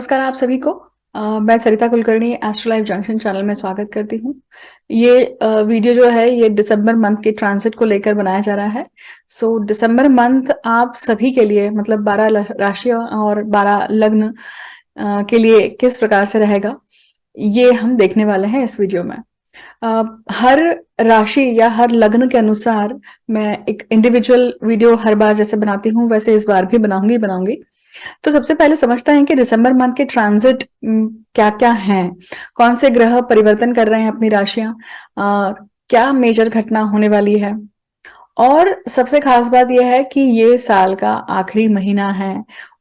नमस्कार आप सभी को। मैं Sarita Kulkarni astro life junction channel में स्वागत करती हूँ। ये वीडियो जो है ये दिसंबर मंथ के ट्रांजिट को लेकर बनाया जा रहा है। दिसंबर मंथ आप सभी के लिए मतलब 12 राशि और 12 लग्न के लिए किस प्रकार से रहेगा ये हम देखने वाले हैं इस वीडियो में। हर राशि या हर लग्न के अनुसार मैं एक इंडिविजुअल वीडियो हर बार जैसे बनाती हूँ वैसे इस बार भी बनाऊंगी। तो सबसे पहले समझते हैं कि दिसंबर मंथ के ट्रांजिट क्या क्या हैं, कौन से ग्रह परिवर्तन कर रहे हैं अपनी राशियां, क्या मेजर घटना होने वाली है। और सबसे खास बात यह है कि ये साल का आखिरी महीना है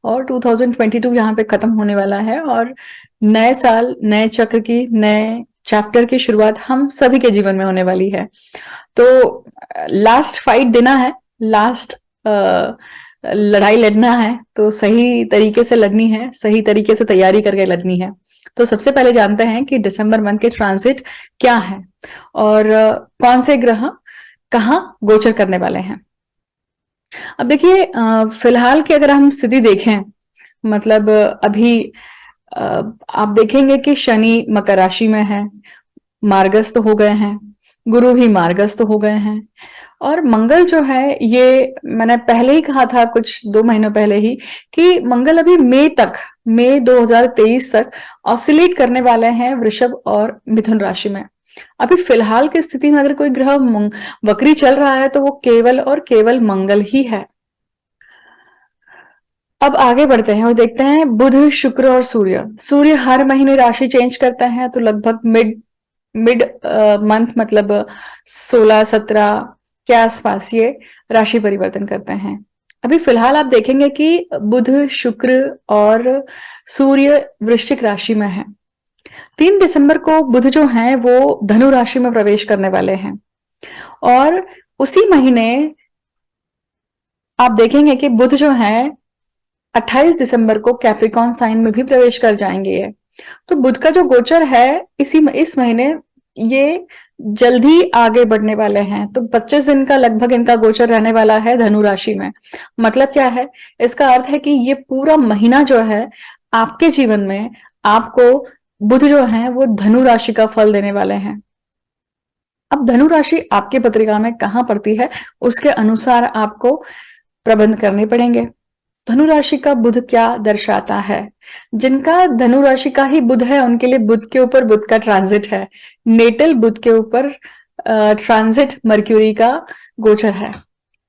और 2022 यहाँ पे खत्म होने वाला है और नए साल नए चक्र की नए चैप्टर की शुरुआत हम सभी के जीवन में होने वाली है। तो लास्ट फाइट देना है, लास्ट लड़ाई लड़ना है तो सही तरीके से लड़नी है, सही तरीके से तैयारी करके लड़नी है। तो सबसे पहले जानते हैं कि दिसंबर मंथ के ट्रांजिट क्या है और कौन से ग्रह कहाँ गोचर करने वाले हैं। अब देखिए, फिलहाल की अगर हम स्थिति देखें मतलब अभी आप देखेंगे कि शनि मकर राशि में है, मार्गस्थ हो गए हैं, गुरु भी मार्गस्थ हो गए हैं और मंगल जो है ये मैंने पहले ही कहा था कुछ 2 महीनों पहले ही कि मंगल अभी मई 2023 तक ऑसिलेट करने वाले हैं वृषभ और मिथुन राशि में। अभी फिलहाल की स्थिति में अगर कोई ग्रह वक्री चल रहा है तो वो केवल और केवल मंगल ही है। अब आगे बढ़ते हैं और देखते हैं बुध शुक्र और सूर्य। सूर्य हर महीने राशि चेंज करते हैं तो लगभग मिड मिड मंथ मतलब 16-17 के आसपास ये राशि परिवर्तन करते हैं। अभी फिलहाल आप देखेंगे कि बुध शुक्र और सूर्य वृश्चिक राशि में है। 3 दिसंबर को बुध जो है वो धनु राशि में प्रवेश करने वाले हैं और उसी महीने आप देखेंगे कि बुध जो है 28 दिसंबर को कैप्रिकॉन साइन में भी प्रवेश कर जाएंगे ये। तो बुध का जो गोचर है इस महीने ये जल्दी आगे बढ़ने वाले हैं। तो 25 दिन का लगभग इनका गोचर रहने वाला है धनु राशि में। मतलब क्या है, इसका अर्थ है कि ये पूरा महीना जो है आपके जीवन में आपको बुध जो है वो धनु राशि का फल देने वाले हैं। अब धनु राशि आपके पत्रिका में कहाँ पड़ती है उसके अनुसार आपको प्रबंध करने पड़ेंगे। धनु राशि का बुध क्या दर्शाता है? जिनका धनु राशि का ही बुध है उनके लिए बुध के ऊपर बुध का ट्रांजिट है, नेटल बुध के ऊपर ट्रांजिट मर्क्यूरी का गोचर है।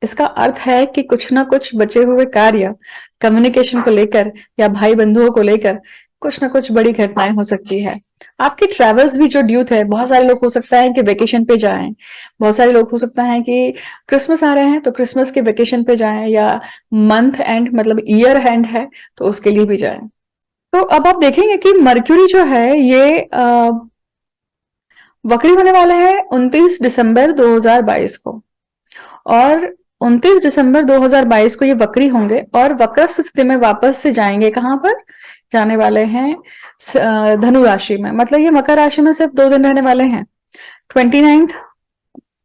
इसका अर्थ है कि कुछ ना कुछ बचे हुए कार्य कम्युनिकेशन को लेकर या भाई बंधुओं को लेकर कुछ ना कुछ बड़ी घटनाएं हो सकती है। आपकी ट्रेवल्स भी जो ड्यू थे, बहुत सारे लोग हो सकता है कि वेकेशन पे जाएं, बहुत सारे लोग हो सकता है कि क्रिसमस आ रहे हैं तो क्रिसमस के वेकेशन पे जाएं या मंथ एंड मतलब ईयर एंड है तो उसके लिए भी जाएं। तो अब आप देखेंगे कि मर्क्यूरी जो है ये वक्री होने वाला है 29 दिसंबर 2022 को और 29 दिसंबर 2022 को ये वक्री होंगे और वक्रस्थ स्थिति में वापस से जाएंगे। कहां पर जाने वाले हैं? धनु राशि में। मतलब ये मकर राशि में सिर्फ 2 दिन रहने वाले हैं, 29,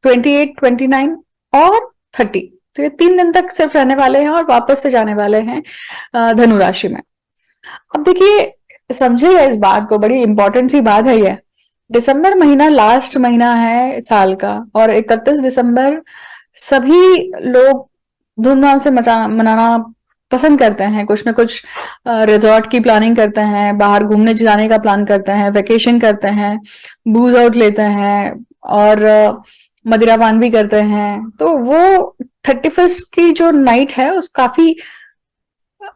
28, 29 और 30। तो ये 3 दिन तक सिर्फ रहने वाले हैं और वापस से जाने वाले हैं धनु राशि में। अब देखिए, समझिएगा इस बात को, बड़ी इंपॉर्टेंट सी बात है ये। दिसंबर महीना लास्ट महीना है साल का और 31 दिसंबर सभी लोग धूमधाम से मनाना पसंद करते हैं। कुछ ना कुछ रिजॉर्ट की प्लानिंग करते हैं, बाहर घूमने जाने का प्लान करते हैं, वेकेशन करते हैं, बूज आउट लेते हैं और मदिरापान भी करते हैं। तो वो 31 की जो नाइट है उस काफी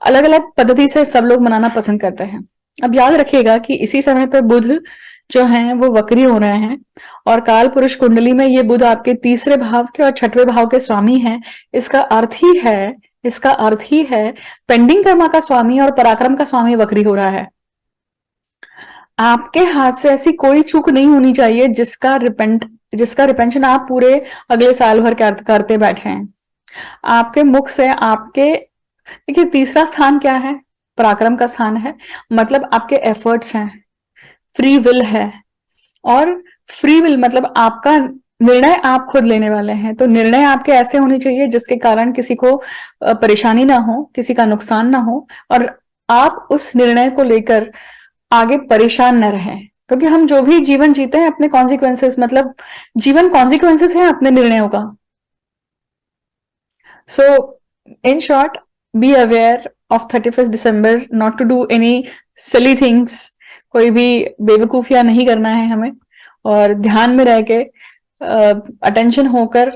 अलग अलग पद्धति से सब लोग मनाना पसंद करते हैं। अब याद रखिएगा कि इसी समय पर बुध जो हैं वो वक्री हो रहे हैं और काल पुरुष कुंडली में ये बुध आपके 3रे भाव के और 6वें भाव के स्वामी हैं। इसका अर्थ ही है पेंडिंग कर्मा का स्वामी और पराक्रम का स्वामी वक्री हो रहा है। आपके हाथ से ऐसी कोई चूक नहीं होनी चाहिए जिसका रिपेंशन आप पूरे अगले साल भर करते बैठे हैं। आपके मुख से आपके देखिए 3रा स्थान क्या है? पराक्रम का स्थान है। मतलब आपके एफर्ट्स हैं, फ्री विल है और फ्री विल मतलब आपका निर्णय आप खुद लेने वाले हैं। तो निर्णय आपके ऐसे होने चाहिए जिसके कारण किसी को परेशानी ना हो, किसी का नुकसान ना हो और आप उस निर्णय को लेकर आगे परेशान न रहें, क्योंकि हम जो भी जीवन जीते हैं अपने कॉन्सिक्वेंसेस, मतलब जीवन कॉन्सिक्वेंसेस है अपने निर्णयों का। So in short, be aware of 31st December, not to do any silly things. कोई भी बेवकूफियां नहीं करना है हमें, और ध्यान में रह के अटेंशन होकर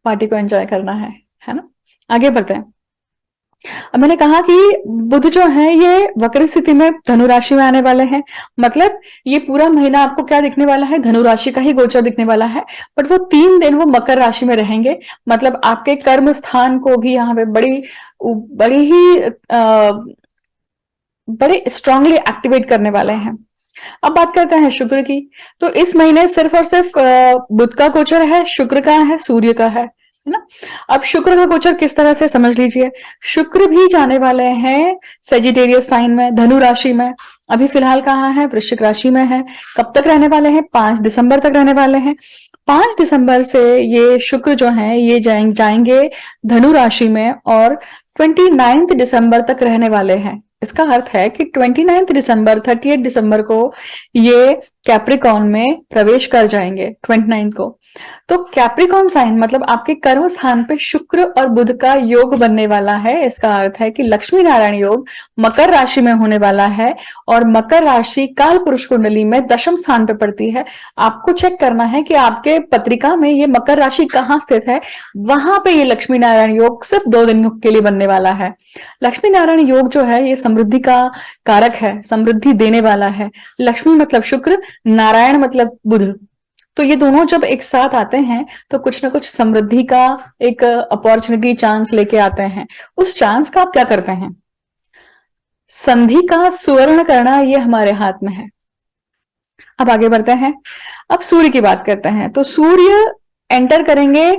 पार्टी को एंजॉय करना है ना। आगे बढ़ते हैं। अब मैंने कहा कि बुध जो है ये वक्र स्थिति में धनु राशि में आने वाले हैं, मतलब ये पूरा महीना आपको क्या दिखने वाला है, धनु राशि का ही गोचर दिखने वाला है। बट वो 3 दिन वो मकर राशि में रहेंगे, मतलब आपके कर्म स्थान को भी यहाँ पे बड़ी ही बड़े स्ट्रांगली एक्टिवेट करने वाले हैं। अब बात करते हैं शुक्र की। तो इस महीने सिर्फ और सिर्फ बुध का गोचर है, शुक्र का है, सूर्य का है ना। अब शुक्र का गोचर किस तरह से समझ लीजिए। शुक्र भी जाने वाले हैं सेजिटेरियस साइन में, धनु राशि में। अभी फिलहाल कहाँ है, वृश्चिक राशि में है। कब तक रहने वाले हैं, 5 दिसंबर तक रहने वाले हैं। 5 दिसंबर से ये शुक्र जो है ये जाएंगे धनु राशि में, और 29 दिसंबर तक रहने वाले हैं। इसका अर्थ है कि 29 दिसंबर 30 दिसंबर को ये कैप्रिकॉन में प्रवेश कर जाएंगे 29 को। तो कैप्रिकॉन साइन मतलब आपके कर्म स्थान पे शुक्र और बुध का योग बनने वाला है। इसका अर्थ है कि लक्ष्मी नारायण योग मकर राशि में होने वाला है, और मकर राशि काल पुरुष कुंडली में दशम स्थान पे पड़ती है। आपको चेक करना है कि आपके पत्रिका में ये मकर राशि कहाँ स्थित है, वहां पे ये लक्ष्मी नारायण योग सिर्फ 2 दिन के लिए बनने वाला है। लक्ष्मी नारायण योग जो है ये समृद्धि का कारक है, समृद्धि देने वाला है। लक्ष्मी मतलब शुक्र, नारायण मतलब बुध, तो ये दोनों जब एक साथ आते हैं तो कुछ ना कुछ समृद्धि का एक अपॉर्चुनिटी, चांस लेके आते हैं। उस चांस का आप क्या करते हैं, संधि का सुवर्ण करना ये हमारे हाथ में है। अब आगे बढ़ते हैं। अब सूर्य की बात करते हैं। तो सूर्य एंटर करेंगे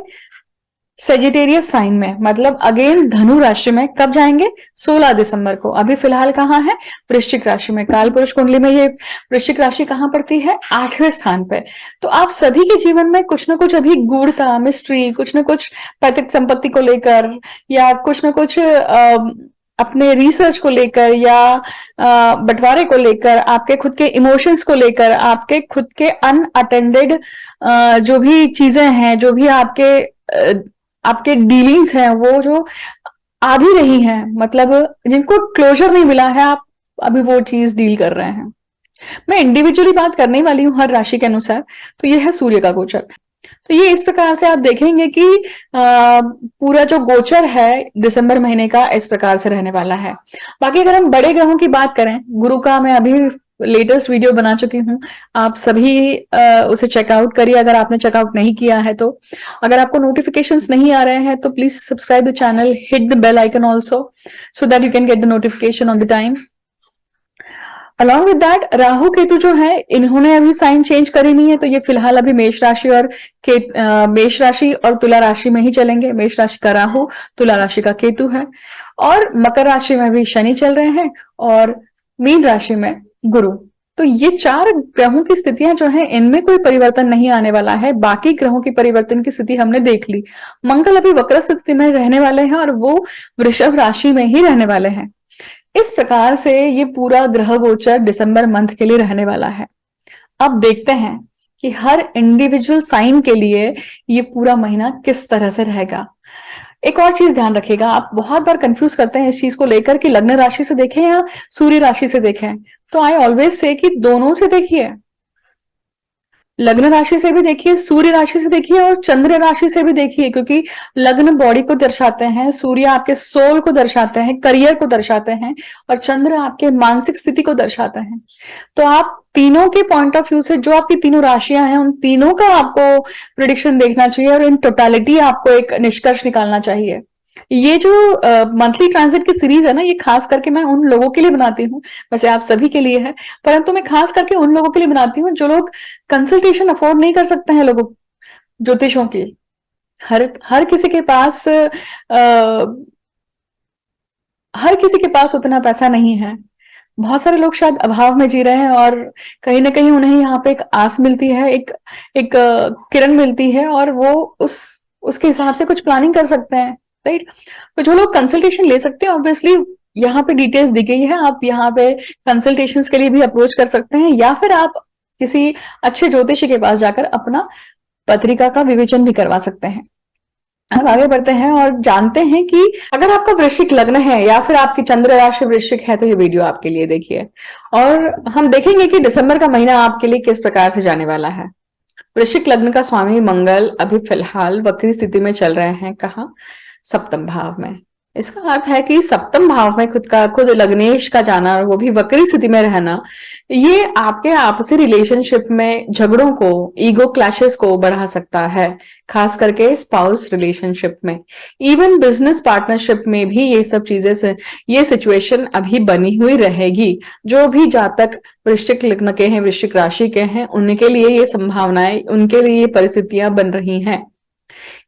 सेजिटेरियस साइन में, मतलब अगेन धनु राशि में। कब जाएंगे, 16 दिसंबर को। अभी फिलहाल कहाँ है, वृश्चिक राशि में। काल पुरुष कुंडली में ये वृश्चिक राशि कहाँ पड़ती है, 8वें स्थान पे। तो आप सभी के जीवन में कुछ ना कुछ अभी गूढ़ता, मिस्ट्री, कुछ ना कुछ पैतृक संपत्ति को लेकर, या कुछ ना कुछ अपने रिसर्च को लेकर, या बंटवारे को लेकर, आपके खुद के इमोशंस को लेकर, आपके खुद के अनअटेंडेड जो भी चीजें हैं, जो भी आपके डीलिंग्स हैं, वो जो आधी रही हैं, मतलब जिनको क्लोजर नहीं मिला है, आप अभी वो चीज डील कर रहे हैं। मैं इंडिविजुअली बात करने वाली हूँ हर राशि के अनुसार। तो ये है सूर्य का गोचर। तो ये इस प्रकार से आप देखेंगे कि पूरा जो गोचर है दिसंबर महीने का इस प्रकार से रहने वाला है। बाकी अगर हम बड़े ग्रहों की बात करें, गुरु का मैं अभी लेटेस्ट वीडियो बना चुकी हूँ, आप सभी उसे चेकआउट करिए अगर आपने चेकआउट नहीं किया है तो। अगर आपको नोटिफिकेशंस नहीं आ रहे हैं तो please subscribe the channel, hit the bell icon also, so that you can get the notification on the time. Along with that, Rahu Ketu जो है इन्होंने अभी साइन चेंज करी नहीं है, तो ये फिलहाल अभी मेष राशि और तुला राशि में ही चलेंगे। मेष राशि का राहु, तुला राशि का केतु है, और मकर राशि में भी शनि चल रहे हैं, और मीन राशि में गुरु। तो ये 4 ग्रहों की स्थितियां जो है इनमें कोई परिवर्तन नहीं आने वाला है। बाकी ग्रहों की परिवर्तन की स्थिति हमने देख ली। मंगल अभी वक्र स्थिति में रहने वाले हैं, और वो वृषभ राशि में ही रहने वाले हैं। इस प्रकार से ये पूरा ग्रह गोचर दिसंबर मंथ के लिए रहने वाला है। अब देखते हैं कि हर इंडिविजुअल साइन के लिए ये पूरा महीना किस तरह से रहेगा। एक और चीज ध्यान रखिएगा, आप बहुत बार कंफ्यूज करते हैं इस चीज को लेकर कि लग्न राशि से देखें या सूर्य राशि से देखें। तो आई ऑलवेज से कि दोनों से देखिए, लग्न राशि से भी देखिए, सूर्य राशि से देखिए, और चंद्र राशि से भी देखिए, क्योंकि लग्न बॉडी को दर्शाते हैं, सूर्य आपके सोल को दर्शाते हैं, करियर को दर्शाते हैं, और चंद्र आपके मानसिक स्थिति को दर्शाते हैं। तो आप तीनों के पॉइंट ऑफ व्यू से जो आपकी तीनों राशियां हैं उन तीनों का आपको प्रिडिक्शन देखना चाहिए, और इन टोटालिटी आपको एक निष्कर्ष निकालना चाहिए। ये जो मंथली ट्रांजिट की सीरीज है ना, ये खास करके मैं उन लोगों के लिए बनाती हूँ, वैसे आप सभी के लिए है, परंतु मैं खास करके उन लोगों के लिए बनाती हूँ जो लोग कंसल्टेशन अफोर्ड नहीं कर सकते हैं, लोगों ज्योतिषों की। हर किसी के पास हर किसी के पास उतना पैसा नहीं है। बहुत सारे लोग शायद अभाव में जी रहे हैं, और कहीं ना कहीं उन्हें यहाँ पे एक आस मिलती है, एक किरण मिलती है, और वो उसके हिसाब से कुछ प्लानिंग कर सकते हैं, राइट। तो जो लोग कंसल्टेशन ले सकते हैं, ऑब्वियसली यहाँ पे डिटेल्स दी गई है, आप यहाँ पे कंसल्टेशंस के लिए भी अप्रोच कर सकते हैं, या फिर आप किसी अच्छे ज्योतिषी के पास जाकर अपना पत्रिका का विवेचन भी करवा सकते हैं। अब आगे बढ़ते हैं और जानते हैं कि अगर आपका वृश्चिक लग्न है या फिर आपकी चंद्र राशि वृश्चिक है तो ये वीडियो आपके लिए देखिए, और हम देखेंगे कि दिसंबर का महीना आपके लिए किस प्रकार से जाने वाला है। वृश्चिक लग्न का स्वामी मंगल अभी फिलहाल वक्री स्थिति में चल रहे हैं, कहा? सप्तम भाव में। इसका अर्थ है कि सप्तम भाव में खुद लग्नेश का जाना और वो भी वक्री स्थिति में रहना, ये आपके आपसी रिलेशनशिप में झगड़ों को, ईगो क्लैशेस को बढ़ा सकता है, खास करके स्पाउस रिलेशनशिप में। इवन बिजनेस पार्टनरशिप में भी ये सब चीजें से ये सिचुएशन अभी बनी हुई रहेगी। जो भी जातक वृश्चिक लग्न के हैं, वृश्चिक राशि के हैं, उनके लिए ये संभावनाएं, उनके लिए ये परिस्थितियां बन रही हैं।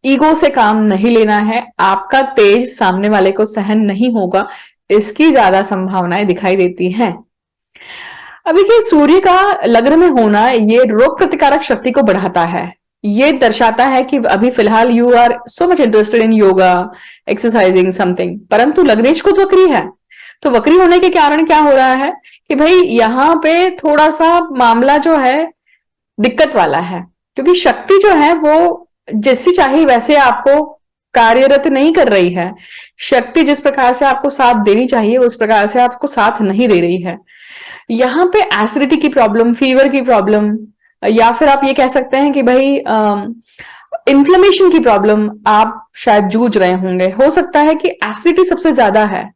ईगो से काम नहीं लेना है, आपका तेज सामने वाले को सहन नहीं होगा, इसकी ज्यादा संभावनाएं दिखाई देती हैं। अभी के सूर्य का लग्न में होना ये रोग प्रतिकारक शक्ति को बढ़ाता है। ये दर्शाता है कि अभी फिलहाल you are so much interested in yoga, exercising something, परंतु लग्नेश खुद वक्री है। तो वक्री होने के कारण क्या हो रहा है कि भाई यहाँ पे थोड़ा सा मामला जो है दिक्कत वाला है, क्योंकि शक्ति जो है वो जैसी चाहिए वैसे आपको कार्यरत नहीं कर रही है। शक्ति जिस प्रकार से आपको साथ देनी चाहिए उस प्रकार से आपको साथ नहीं दे रही है। यहाँ पे एसिडिटी की प्रॉब्लम, फीवर की प्रॉब्लम, या फिर आप ये कह सकते हैं कि भाई इन्फ्लेमेशन की प्रॉब्लम आप शायद जूझ रहे होंगे। हो सकता है कि एसिडिटी सबसे ज्यादा है,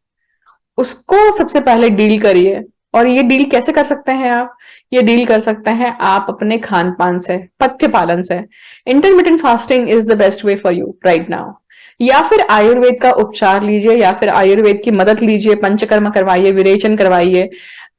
उसको सबसे पहले डील करिए। और ये डील कैसे कर सकते हैं आप? ये डील कर सकते हैं आप अपने खान पान से, पथ्य पालन से। Intermittent fasting is the best way for you right now. या फिर आयुर्वेद का उपचार लीजिए, या फिर आयुर्वेद की मदद लीजिए, पंचकर्म करवाइए, विरेचन करवाइए,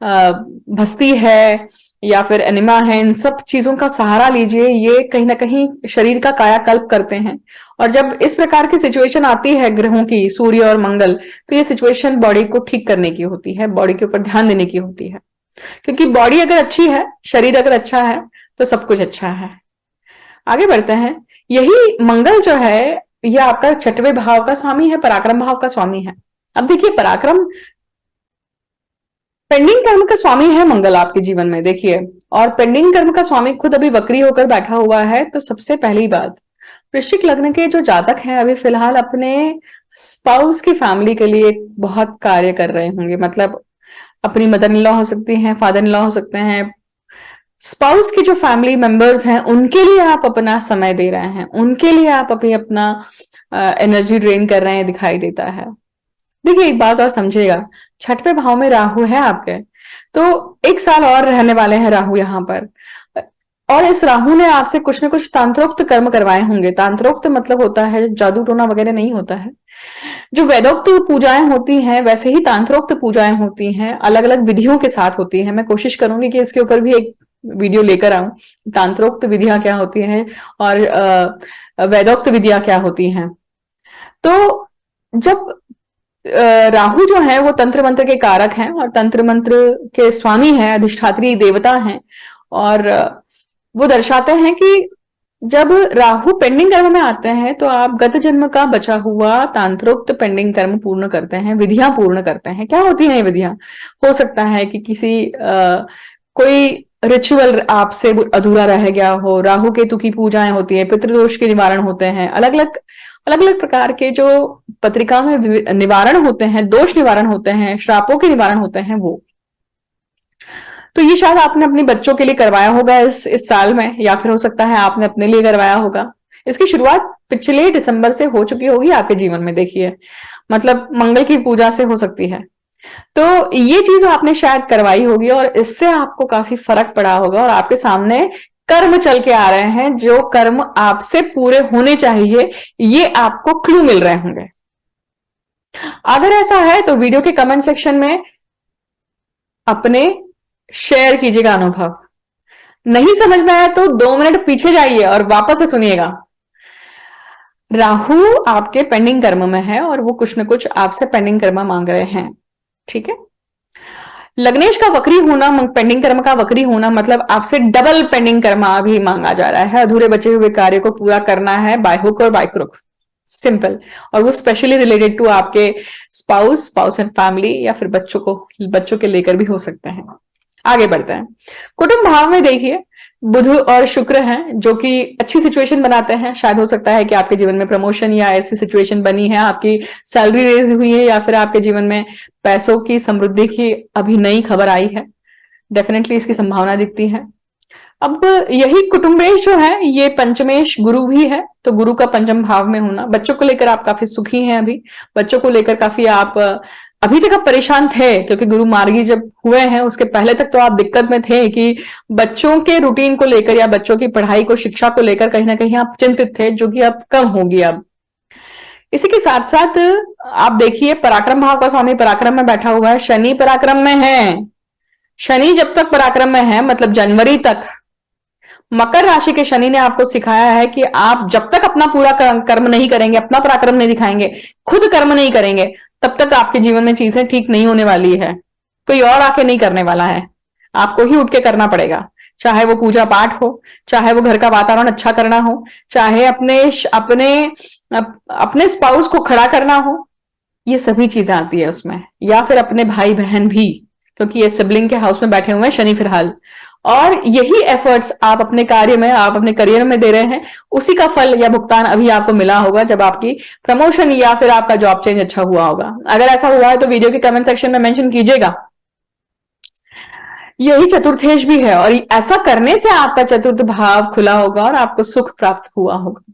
भस्ती है या फिर एनिमा है, इन सब चीजों का सहारा लीजिए। ये कहीं ना कहीं शरीर का कायाकल्प करते हैं। और जब इस प्रकार की सिचुएशन आती है ग्रहों की, सूर्य और मंगल, तो ये सिचुएशन बॉडी को ठीक करने की होती है, बॉडी के ऊपर ध्यान देने की होती है। क्योंकि बॉडी अगर अच्छी है, शरीर अगर अच्छा है, तो सब कुछ अच्छा है। आगे बढ़ते हैं। यही मंगल जो है ये आपका छठवें भाव का स्वामी है, पराक्रम भाव का स्वामी है। अब देखिए, पराक्रम पेंडिंग कर्म का स्वामी है मंगल आपके जीवन में, देखिए। और पेंडिंग कर्म का स्वामी खुद अभी वक्री होकर बैठा हुआ है। तो सबसे पहली बात, वृश्चिक लग्न के जो जातक हैं अभी फिलहाल अपने स्पाउस की फैमिली के लिए बहुत कार्य कर रहे होंगे। मतलब अपनी मदर इन लॉ हो सकती हैं, फादर इन लॉ हो सकते हैं, स्पाउस की जो फैमिली मेंबर्स हैं उनके लिए आप अपना समय दे रहे हैं, उनके लिए आप अभी अपना एनर्जी ड्रेन कर रहे हैं, दिखाई देता है। देखिए, एक बात और समझिएगा, छठवें भाव में राहु है आपके, तो 1 साल और रहने वाले हैं राहु यहाँ पर। और इस राहु ने आपसे कुछ न कुछ तांत्रोक्त कर्म करवाए होंगे। तांत्रोक्त मतलब होता है जादू टोना वगैरह नहीं होता है। जो वेदोक्त पूजाएं होती हैं वैसे ही तांत्रोक्त पूजाएं होती हैं, अलग अलग विधियों के साथ होती हैं। मैं कोशिश करूंगी कि इसके ऊपर भी एक वीडियो लेकर आऊं, तांत्रोक्त विधियां क्या होती हैं और वेदोक्त विधियां क्या होती हैं। तो जब राहु जो है वो तंत्र मंत्र के कारक हैं और तंत्र मंत्र के स्वामी हैं, अधिष्ठात्री देवता हैं, और वो दर्शाते हैं कि जब राहु पेंडिंग कर्म में आते हैं तो आप गत जन्म का बचा हुआ तांत्रोक्त पेंडिंग कर्म पूर्ण करते हैं, विधियां पूर्ण करते हैं। क्या होती हैं ये विधियां? हो सकता है कि किसी कोई रिचुअल आपसे अधूरा रह गया हो, राहु केतु की पूजाएं होती है, पितृदोष के निवारण होते हैं, अलग अलग प्रकार के जो पत्रिका में निवारण होते हैं, दोष निवारण होते हैं, श्रापों के निवारण होते हैं वो। तो ये शायद आपने अपने बच्चों के लिए करवाया होगा इस साल में, या फिर हो सकता है आपने अपने लिए करवाया होगा। इसकी शुरुआत पिछले दिसंबर से हो चुकी होगी आपके जीवन में, देखिए। मतलब मंगल की पूजा से हो सकती है। तो ये चीज आपने शायद करवाई होगी और इससे आपको काफी फर्क पड़ा होगा और आपके सामने कर्म चल के आ रहे हैं। जो कर्म आपसे पूरे होने चाहिए, ये आपको क्लू मिल रहे होंगे। अगर ऐसा है तो वीडियो के कमेंट सेक्शन में अपने शेयर कीजिएगा अनुभव। नहीं समझ में आया तो 2 मिनट पीछे जाइए और वापस से सुनिएगा। राहु आपके पेंडिंग कर्म में है और वो कुछ न कुछ आपसे पेंडिंग कर्म मांग रहे हैं, ठीक है। लग्नेश का वक्री होना, पेंडिंग कर्म का वक्री होना मतलब आपसे डबल पेंडिंग कर्म भी मांगा जा रहा है। अधूरे बचे हुए कार्य को पूरा करना है, बाय हुक और बाय क्रुक। सिंपल। और वो स्पेशली रिलेटेड टू आपके स्पाउस एंड फैमिली, या फिर बच्चों के लेकर भी हो सकते हैं। आगे बढ़ते हैं। कुटुंब भाव में देखिए बुध और शुक्र हैं जो कि अच्छी सिचुएशन बनाते हैं। शायद हो सकता है कि आपके जीवन में प्रमोशन या ऐसी सिचुएशन बनी है, आपकी सैलरी रेज हुई है, या फिर आपके जीवन में पैसों की समृद्धि की अभी नई खबर आई है। डेफिनेटली इसकी संभावना दिखती है। अब यही कुटुंबेश जो है ये पंचमेश गुरु भी है, तो गुरु का पंचम भाव में होना, बच्चों को लेकर आप काफी सुखी हैं। अभी बच्चों को लेकर काफी आप अभी तक आप परेशान थे, क्योंकि गुरु मार्गी जब हुए हैं उसके पहले तक तो आप दिक्कत में थे कि बच्चों के रूटीन को लेकर या बच्चों की पढ़ाई को, शिक्षा को लेकर कहीं ना कहीं आप चिंतित थे, जो कि अब कम होगी। अब इसी के साथ साथ आप देखिए पराक्रम भाव का स्वामी पराक्रम में बैठा हुआ है, शनि पराक्रम में है। शनि जब तक पराक्रम में है, मतलब जनवरी तक, मकर राशि के शनि ने आपको सिखाया है कि आप जब तक अपना पूरा कर्म नहीं करेंगे, अपना पराक्रम नहीं दिखाएंगे, खुद कर्म नहीं करेंगे, तब तक आपके जीवन में चीजें ठीक नहीं होने वाली है। कोई और आके नहीं करने वाला है, आपको ही उठ के करना पड़ेगा। चाहे वो पूजा पाठ हो, चाहे वो घर का वातावरण अच्छा करना हो, चाहे अपने अपने अपने स्पाउस को खड़ा करना हो, ये सभी चीजें आती है उसमें। या फिर अपने भाई बहन भी, क्योंकि ये सिबलिंग के हाउस में बैठे हुए हैं शनि फिलहाल, और यही एफर्ट्स आप अपने कार्य में, आप अपने करियर में दे रहे हैं, उसी का फल या भुगतान अभी आपको मिला होगा जब आपकी प्रमोशन या फिर आपका जॉब चेंज अच्छा हुआ होगा। अगर ऐसा हुआ है तो वीडियो के कमेंट सेक्शन में मेंशन कीजिएगा। यही चतुर्थेश भी है, और ऐसा करने से आपका चतुर्थ भाव खुला होगा और आपको सुख प्राप्त हुआ होगा।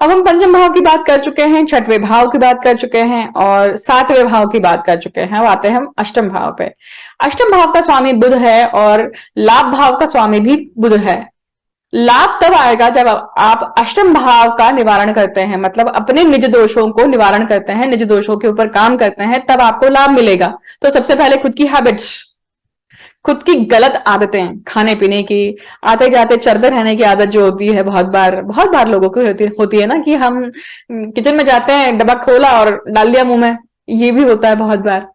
अब हम पंचम भाव की बात कर चुके हैं, छठवें भाव की बात कर चुके हैं, और सातवें भाव की बात कर चुके हैं। अब आते हैं हम अष्टम भाव पे। अष्टम भाव का स्वामी बुध है और लाभ भाव का स्वामी भी बुध है। लाभ तब आएगा जब आप अष्टम भाव का निवारण करते हैं, मतलब अपने निज दोषों को निवारण करते हैं, निज दोषों के ऊपर काम करते हैं, तब आपको लाभ मिलेगा। तो सबसे पहले खुद की हैबिट्स, खुद की गलत आदतें, खाने पीने की, आते जाते चरते रहने की आदत जो होती है, बहुत बार लोगों को होती है ना, कि हम किचन में जाते हैं, डब्बा खोला और डाल दिया मुंह में, ये भी होता है बहुत बार।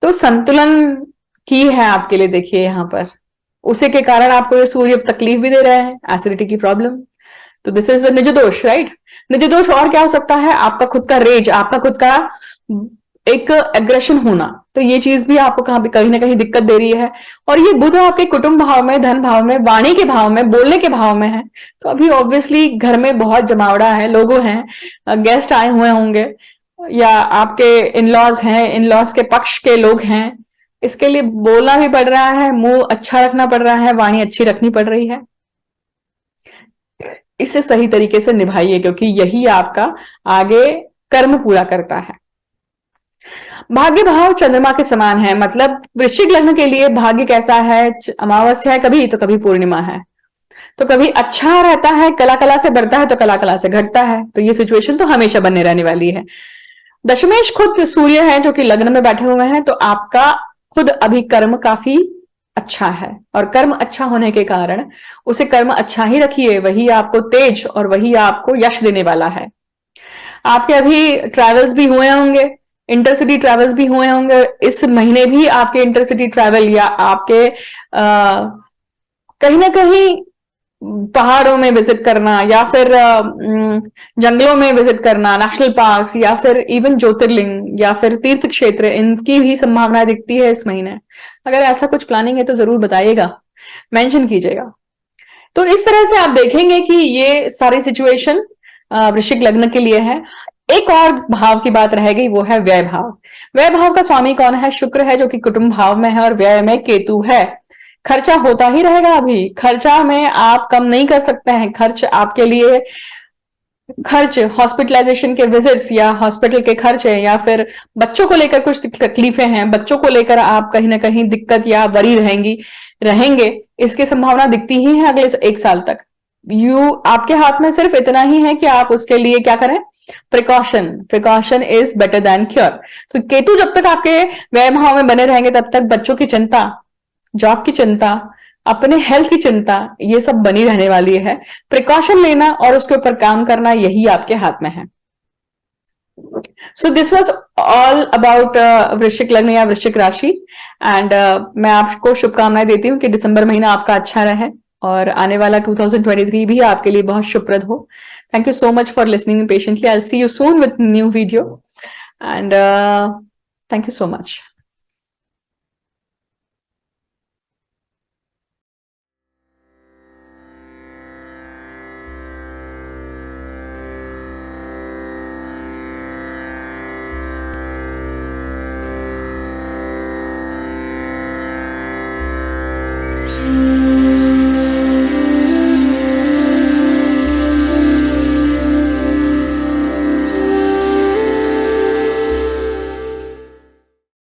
तो संतुलन की है आपके लिए, देखिए यहां पर उसी के कारण आपको ये सूर्य तकलीफ भी दे रहा है, एसिडिटी की प्रॉब्लम। तो दिस इज द निज दोष, राइट। निज दोष और क्या हो सकता है, आपका खुद का रेज, आपका खुद का एक एग्रेशन होना, तो ये चीज भी आपको कहीं ना कहीं दिक्कत दे रही है। और ये बुध आपके कुटुंब भाव में, धन भाव में, वाणी के भाव में, बोलने के भाव में है, तो अभी ऑब्वियसली घर में बहुत जमावड़ा है, लोग हैं, गेस्ट आए हुए होंगे, या आपके इनलॉज हैं, इनलॉज के पक्ष के लोग हैं, इसके लिए बोलना भी पड़ रहा है, मुंह अच्छा रखना पड़ रहा है, वाणी अच्छी रखनी पड़ रही है। इसे सही तरीके से निभाइए, क्योंकि यही आपका आगे कर्म पूरा करता है। भाग्य भाव चंद्रमा के समान है, मतलब वृश्चिक लग्न के लिए भाग्य कैसा है, अमावस्या है कभी तो कभी पूर्णिमा है, तो कभी अच्छा रहता है, कला कला से बढ़ता है, तो कला कला से घटता है। तो ये सिचुएशन तो हमेशा बने रहने वाली है। दशमेश खुद सूर्य है जो कि लग्न में बैठे हुए हैं, तो आपका खुद अभी कर्म काफी अच्छा है, और कर्म अच्छा होने के कारण उसे कर्म अच्छा ही रखिए, वही आपको तेज और वही आपको यश देने वाला है। आपके अभी ट्रैवल्स भी हुए होंगे, इंटरसिटी ट्रैवल्स भी हुए होंगे, इस महीने भी आपके इंटरसिटी ट्रैवल या आपके कहीं ना कहीं पहाड़ों में विजिट करना, या फिर जंगलों में विजिट करना, नेशनल पार्क्स, या फिर इवन ज्योतिर्लिंग या फिर तीर्थ क्षेत्र, इनकी भी संभावना दिखती है इस महीने। अगर ऐसा कुछ प्लानिंग है तो जरूर बताइएगा, मेंशन कीजिएगा। तो इस तरह से आप देखेंगे कि ये सारी सिचुएशन वृश्चिक लग्न के लिए है। एक और भाव की बात रह गई, वो है व्यय भाव। व्यय भाव का स्वामी कौन है, शुक्र है, जो कि कुटुंब भाव में है, और व्यय में केतु है। खर्चा होता ही रहेगा, अभी खर्चा में आप कम नहीं कर सकते हैं। खर्च आपके लिए, खर्च हॉस्पिटलाइजेशन के विजिट्स या हॉस्पिटल के खर्च है, या फिर बच्चों को लेकर कुछ तकलीफें हैं, बच्चों को लेकर आप कहीं ना कहीं दिक्कत या वरी रहेंगे, इसकी संभावना दिखती ही है अगले 1 साल तक। आपके हाथ में सिर्फ इतना ही है कि आप उसके लिए क्या करें, precaution is better than cure. तो केतु जब तक आपके व्यय भाव में बने रहेंगे, तब तक बच्चों की चिंता, जॉब की चिंता, अपने हेल्थ की चिंता, ये सब बनी रहने वाली है। प्रिकॉशन लेना और उसके ऊपर काम करना, यही आपके हाथ में है। So this was all about वृश्चिक लग्न या वृश्चिक राशि, एंड मैं आपको शुभकामनाएं देती हूँ कि दिसंबर महीना आपका अच्छा रहे। और आने वाला 2023 भी आपके लिए बहुत शुभप्रद हो। Thank you so much for listening patiently. I see you soon with new video and thank you so much.